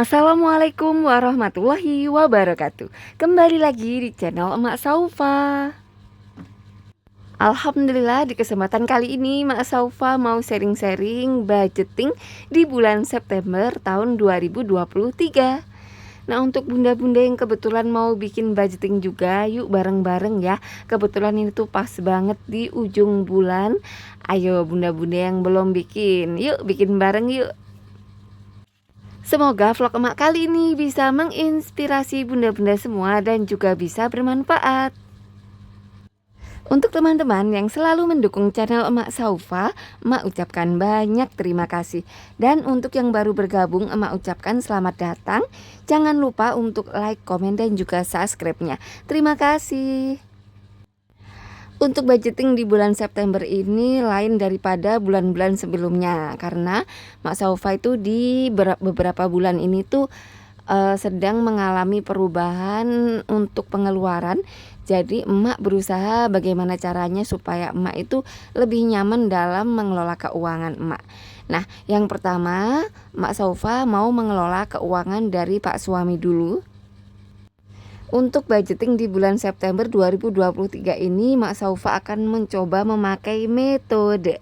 Assalamualaikum warahmatullahi wabarakatuh. Kembali lagi di channel Emak Saufa. Alhamdulillah di kesempatan kali ini Emak Saufa mau sharing-sharing budgeting di bulan September tahun 2023. Nah, untuk bunda-bunda yang kebetulan mau bikin budgeting juga, yuk bareng-bareng ya. Kebetulan ini tuh pas banget di ujung bulan. Ayo bunda-bunda yang belum bikin, yuk bikin bareng yuk. Semoga vlog emak kali ini bisa menginspirasi bunda-bunda semua dan juga bisa bermanfaat. Untuk teman-teman yang selalu mendukung channel Emak Saufa, emak ucapkan banyak terima kasih. Dan untuk yang baru bergabung, emak ucapkan selamat datang. Jangan lupa untuk like, komen, dan juga subscribe-nya. Terima kasih. Untuk budgeting di bulan September ini lain daripada bulan-bulan sebelumnya, karena Mak Saufa itu di beberapa bulan ini tuh sedang mengalami perubahan untuk pengeluaran. Jadi emak berusaha bagaimana caranya supaya emak itu lebih nyaman dalam mengelola keuangan emak. Nah, yang pertama Mak Saufa mau mengelola keuangan dari Pak suami dulu. Untuk budgeting di bulan September 2023 ini, Mak Saufa akan mencoba memakai metode.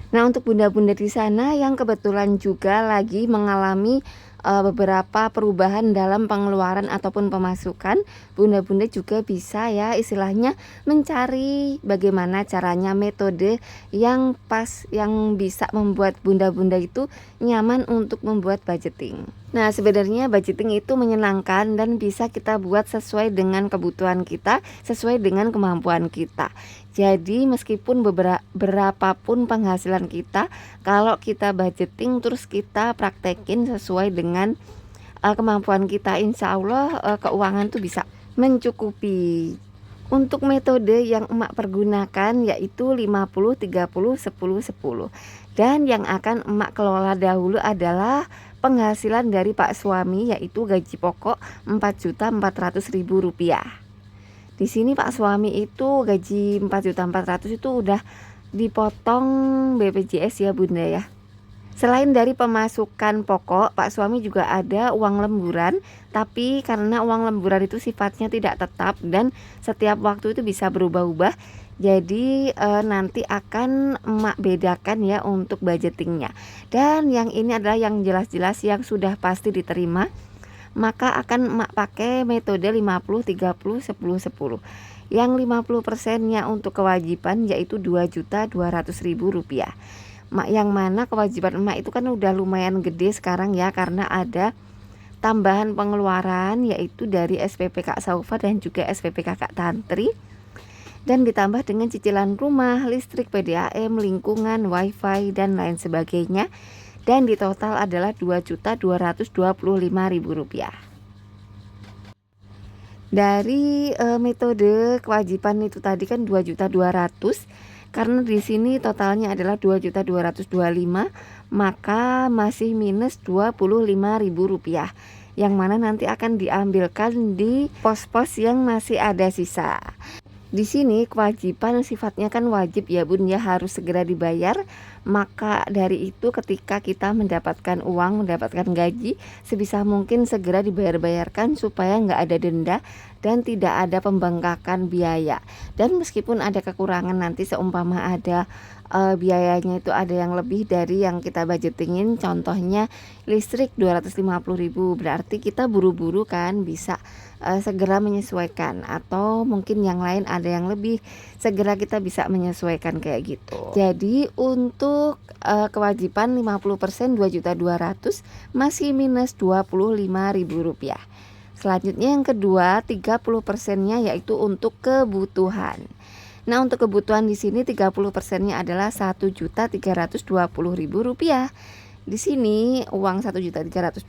Nah, untuk bunda-bunda di sana yang kebetulan juga lagi mengalami beberapa perubahan dalam pengeluaran ataupun pemasukan, bunda-bunda juga bisa ya istilahnya mencari bagaimana caranya metode yang pas, yang bisa membuat bunda-bunda itu nyaman untuk membuat budgeting. Nah, sebenarnya budgeting itu menyenangkan dan bisa kita buat sesuai dengan kebutuhan kita, sesuai dengan kemampuan kita. Jadi meskipun berapapun penghasilan kita, kalau kita budgeting terus kita praktekin sesuai dengan kemampuan kita, insya Allah keuangan tuh bisa mencukupi. Untuk metode yang emak pergunakan yaitu 50 30 10 10. Dan yang akan emak kelola dahulu adalah penghasilan dari Pak suami, yaitu gaji pokok Rp4.400.000. Di sini Pak suami itu gaji 4.400.000 itu udah dipotong BPJS ya bunda ya. Selain dari pemasukan pokok, Pak suami juga ada uang lemburan, tapi karena uang lemburan itu sifatnya tidak tetap dan setiap waktu itu bisa berubah-ubah. Jadi nanti akan emak bedakan ya untuk budgetingnya. Dan yang ini adalah yang jelas-jelas yang sudah pasti diterima. Maka akan emak pakai metode 50 30 10 10. Yang 50%-nya untuk kewajiban yaitu Rp2.200.000. Yang mana kewajiban emak itu kan udah lumayan gede sekarang ya, karena ada tambahan pengeluaran yaitu dari SPP Kak Saufa dan juga SPP Kakak Tantri, dan ditambah dengan cicilan rumah, listrik, PDAM, lingkungan, wifi, dan lain sebagainya. Dan di total adalah Rp2.225.000. Dari metode kewajiban itu tadi kan 2.200.000, karena di sini totalnya adalah 2.225.000, maka masih minus Rp25.000, yang mana nanti akan diambilkan di pos-pos yang masih ada sisa. Di sini kewajiban sifatnya kan wajib ya bun ya, harus segera dibayar. Maka dari itu ketika kita mendapatkan uang, mendapatkan gaji, sebisa mungkin segera dibayar-bayarkan supaya nggak ada denda dan tidak ada pembengkakan biaya. Dan meskipun ada kekurangan nanti, seumpama ada biayanya itu ada yang lebih dari yang kita budgetingin, contohnya listrik 250.000, berarti kita buru-buru kan bisa segera menyesuaikan, atau mungkin yang lain ada yang lebih, segera kita bisa menyesuaikan kayak gitu. Jadi untuk kewajiban 50% 2.200.000 masih minus Rp25.000. Selanjutnya yang kedua 30%-nya yaitu untuk kebutuhan. Nah, untuk kebutuhan di sini 30%-nya adalah Rp1.320.000. Di sini uang 1.320.000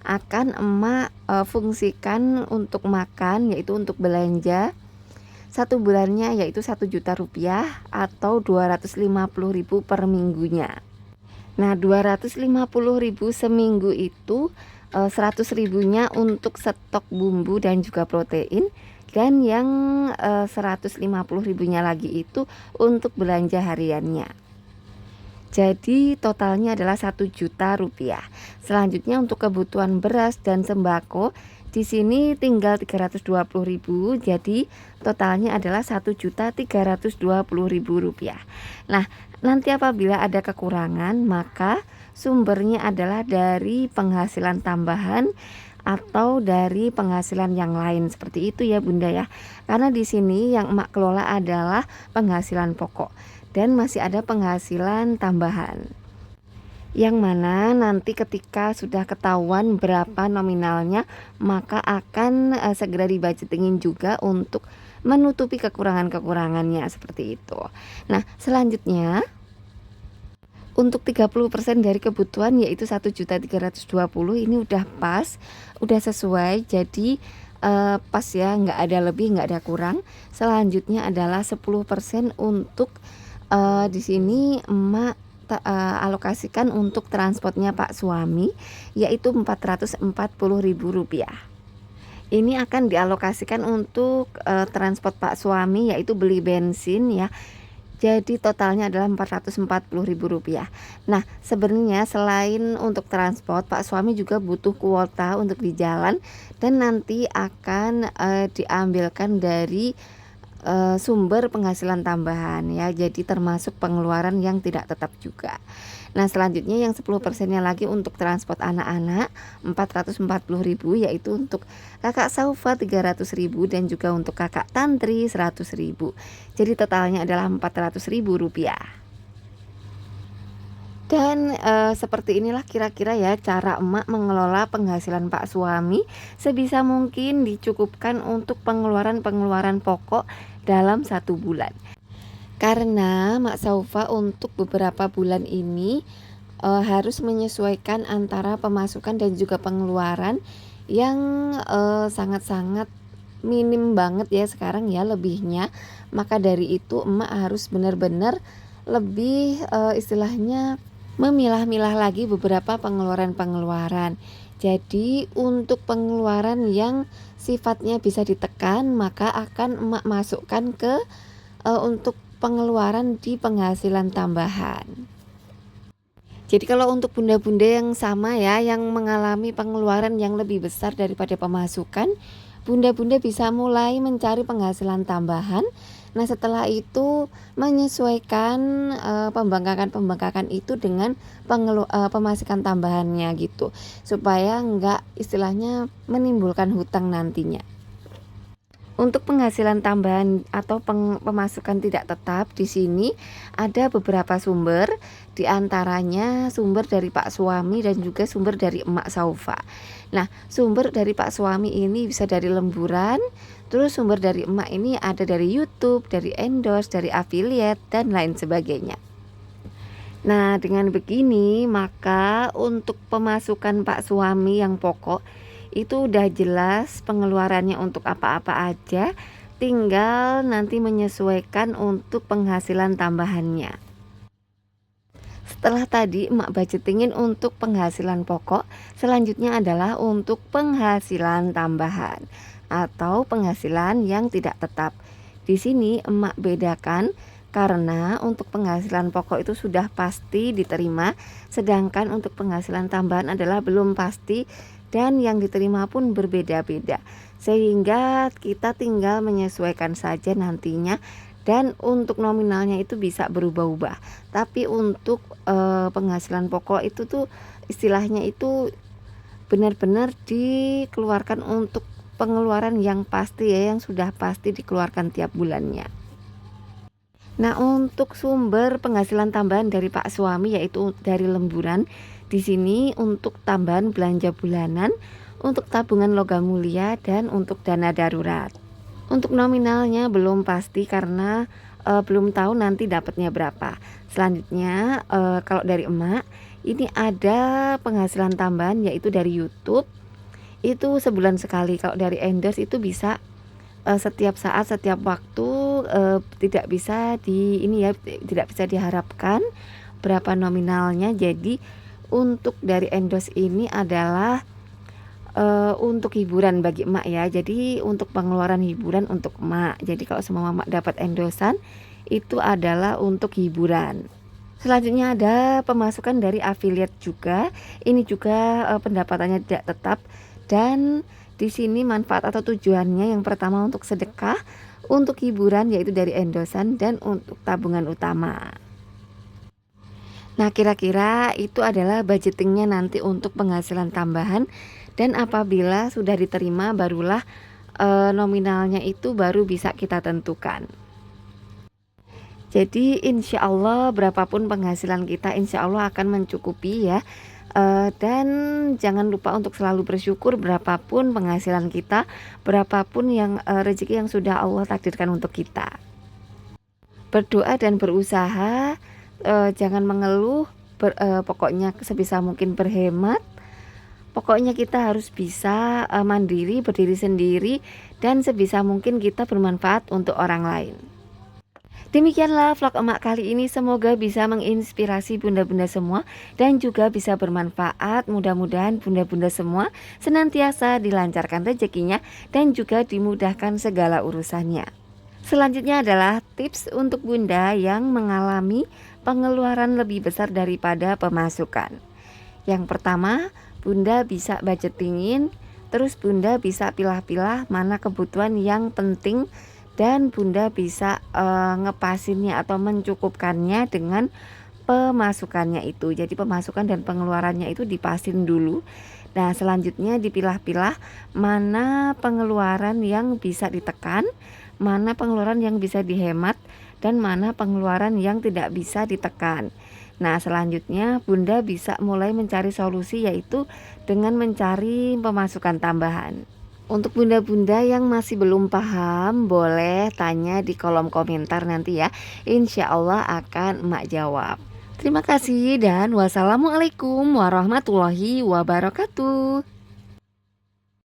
akan emak fungsikan untuk makan, yaitu untuk belanja satu bulannya yaitu Rp1.000.000 atau Rp250.000 per minggunya. Nah, Rp250.000 seminggu itu 100.000-nya untuk stok bumbu dan juga protein, dan yang 150.000-nya lagi itu untuk belanja hariannya. Jadi totalnya adalah 1 juta rupiah. Selanjutnya untuk kebutuhan beras dan sembako di sini tinggal 320.000, jadi totalnya adalah 1.320.000 rupiah. Nah, nanti apabila ada kekurangan maka sumbernya adalah dari penghasilan tambahan atau dari penghasilan yang lain, seperti itu ya Bunda ya. Karena di sini yang emak kelola adalah penghasilan pokok dan masih ada penghasilan tambahan, yang mana nanti ketika sudah ketahuan berapa nominalnya maka akan segera dibudgetingin juga untuk menutupi kekurangan-kekurangannya, seperti itu. Nah, selanjutnya untuk 30% dari kebutuhan yaitu 1.320.000 ini udah pas, udah sesuai, jadi pas ya, nggak ada lebih nggak ada kurang. Selanjutnya adalah 10% untuk di sini emak alokasikan untuk transportnya Pak suami yaitu 440.000 rupiah. Ini akan dialokasikan untuk transport Pak suami yaitu beli bensin ya. Jadi totalnya adalah 440.000 rupiah. Nah, sebenarnya selain untuk transport Pak suami juga butuh kuota untuk di jalan dan nanti akan diambilkan dari sumber penghasilan tambahan ya, jadi termasuk pengeluaran yang tidak tetap juga. Nah, selanjutnya yang 10%-nya lagi untuk transport anak-anak 440.000 yaitu untuk kakak Saufa 300.000 dan juga untuk kakak Tantri 100.000. Jadi totalnya adalah 400.000 rupiah. Dan seperti inilah kira-kira ya cara emak mengelola penghasilan Pak suami, sebisa mungkin dicukupkan untuk pengeluaran-pengeluaran pokok dalam 1 bulan. Karena Mak Saufa untuk beberapa bulan ini harus menyesuaikan antara pemasukan dan juga pengeluaran yang sangat-sangat minim banget ya sekarang ya lebihnya. Maka dari itu emak harus benar-benar lebih istilahnya memilah-milah lagi beberapa pengeluaran-pengeluaran. Jadi untuk pengeluaran yang sifatnya bisa ditekan maka akan emak masukkan ke untuk pengeluaran di penghasilan tambahan. Jadi kalau untuk bunda-bunda yang sama ya, yang mengalami pengeluaran yang lebih besar daripada pemasukan, bunda-bunda bisa mulai mencari penghasilan tambahan. Nah, setelah itu menyesuaikan pembengkakan itu dengan pemasukan tambahannya gitu, supaya enggak istilahnya menimbulkan hutang nantinya. Untuk penghasilan tambahan atau pemasukan tidak tetap di sini ada beberapa sumber, diantaranya sumber dari Pak suami dan juga sumber dari emak Saufa. Nah, sumber dari Pak suami ini bisa dari lemburan, terus sumber dari emak ini ada dari YouTube, dari endorse, dari affiliate dan lain sebagainya. Nah, dengan begini maka untuk pemasukan Pak suami yang pokok itu udah jelas pengeluarannya untuk apa-apa aja, tinggal nanti menyesuaikan untuk penghasilan tambahannya. Setelah tadi emak budgetingin untuk penghasilan pokok, selanjutnya adalah untuk penghasilan tambahan atau penghasilan yang tidak tetap. Di sini emak bedakan karena untuk penghasilan pokok itu sudah pasti diterima, sedangkan untuk penghasilan tambahan adalah belum pasti dan yang diterima pun berbeda-beda, sehingga kita tinggal menyesuaikan saja nantinya. Dan untuk nominalnya itu bisa berubah-ubah, tapi untuk penghasilan pokok itu tuh istilahnya itu benar-benar dikeluarkan untuk pengeluaran yang pasti ya, yang sudah pasti dikeluarkan tiap bulannya. Nah, untuk sumber penghasilan tambahan dari Pak suami yaitu dari lemburan. Di sini untuk tambahan belanja bulanan, untuk tabungan logam mulia dan untuk dana darurat. Untuk nominalnya belum pasti karena belum tahu nanti dapatnya berapa. Selanjutnya kalau dari emak ini ada penghasilan tambahan yaitu dari YouTube. Itu sebulan sekali. Kalau dari endorse itu bisa setiap saat, setiap waktu, tidak bisa tidak bisa diharapkan berapa nominalnya. Jadi untuk dari endorse ini adalah untuk hiburan bagi emak ya. Jadi untuk pengeluaran hiburan untuk emak. Jadi kalau semua emak dapat endorsan itu adalah untuk hiburan. Selanjutnya ada pemasukan dari affiliate juga. Ini juga pendapatannya tidak tetap, dan di sini manfaat atau tujuannya yang pertama untuk sedekah, untuk hiburan yaitu dari endosan, dan untuk tabungan utama. Nah, kira-kira itu adalah budgetingnya nanti untuk penghasilan tambahan, dan apabila sudah diterima barulah nominalnya itu baru bisa kita tentukan. Jadi insya Allah berapapun penghasilan kita insya Allah akan mencukupi ya. Dan jangan lupa untuk selalu bersyukur berapapun penghasilan kita, berapapun yang rezeki yang sudah Allah takdirkan untuk kita. Berdoa dan berusaha, jangan mengeluh, pokoknya sebisa mungkin berhemat. Pokoknya kita harus bisa mandiri, berdiri sendiri, dan sebisa mungkin kita bermanfaat untuk orang lain. Demikianlah vlog emak kali ini, semoga bisa menginspirasi bunda-bunda semua dan juga bisa bermanfaat. Mudah-mudahan bunda-bunda semua senantiasa dilancarkan rezekinya dan juga dimudahkan segala urusannya. Selanjutnya adalah tips untuk bunda yang mengalami pengeluaran lebih besar daripada pemasukan. Yang pertama, bunda bisa budgetingin, terus bunda bisa pilah-pilah mana kebutuhan yang penting, dan bunda bisa ngepasinnya atau mencukupkannya dengan pemasukannya itu. Jadi pemasukan dan pengeluarannya itu dipasin dulu. Nah, selanjutnya dipilah-pilah mana pengeluaran yang bisa ditekan, mana pengeluaran yang bisa dihemat, dan mana pengeluaran yang tidak bisa ditekan. Nah, selanjutnya bunda bisa mulai mencari solusi, yaitu dengan mencari pemasukan tambahan. Untuk bunda-bunda yang masih belum paham, boleh tanya di kolom komentar nanti ya. Insya Allah akan emak jawab. Terima kasih dan wassalamualaikum warahmatullahi wabarakatuh.